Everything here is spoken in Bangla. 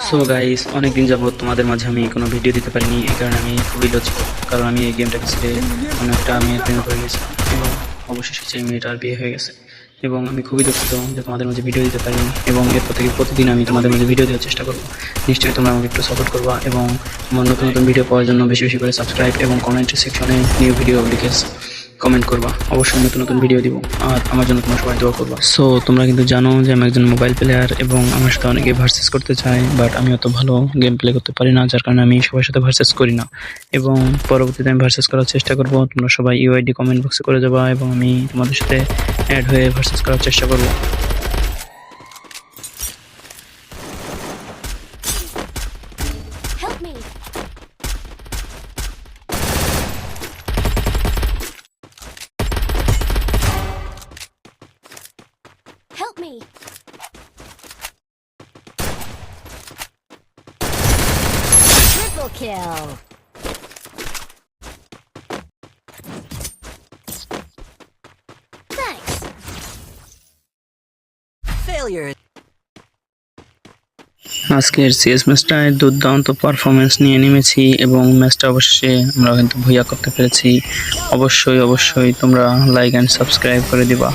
সো গাইস, অনেকদিন যাবত তোমাদের মাঝে আমি কোনো ভিডিও দিতে পারিনি, এই কারণে আমি খুবই লজ্জিত। কারণ আমি এই গেমটাকে ছেড়ে অন্য একটা মেয়ের প্রেমে পড়ে গেছিলাম এবং অবশেষে সেই মেয়েটার বিয়ে হয়ে গেছে। এবং আমি খুবই দুঃখিত যে তোমাদের মাঝে ভিডিও দিতে পারিনি, এবং এরপর থেকে প্রতিদিন আমি তোমাদের মাঝে ভিডিও দেওয়ার চেষ্টা করবো। নিশ্চয়ই তোমরা আমাকে একটু সাপোর্ট করবা এবং আমার নতুন নতুন ভিডিও পাওয়ার জন্য বেশি বেশি করে সাবস্ক্রাইব এবং কমেন্ট সেকশনে নিউ ভিডিও লিখে কমেন্ট করবা। অবশ্যই নতুন নতুন ভিডিও দিব, আর আমার জন্য তোমরা সবাই দোয়া করবা। সো তোমরা কিন্তু জানো যে আমি একজন মোবাইল প্লেয়ার এবং আমার সাথে অনেকে ভার্সেস করতে চায়, বাট আমি অত ভালো গেম প্লে করতে পারি না, যার কারণে আমি সবার সাথে ভার্সেস করি না। এবং পরবর্তীতে আমি ভার্সেস করার চেষ্টা করব। তোমরা সবাই ইউআইডি কমেন্ট বক্সে করে যাবা এবং আমি তোমাদের সাথে অ্যাড হয়ে ভার্সেস করার চেষ্টা করব। Help me! Help me! Triple kill! Thanks! Failure. আজকের সিএস ম্যাচটায় দুর্দান্ত পারফরমেন্স নিয়ে নেমেছি এবং ম্যাচটা অবশ্যই আমরা কিন্তু ভুইয়া করতে পেরেছি। অবশ্যই তোমরা লাইক অ্যান্ড সাবস্ক্রাইব করে দিবা।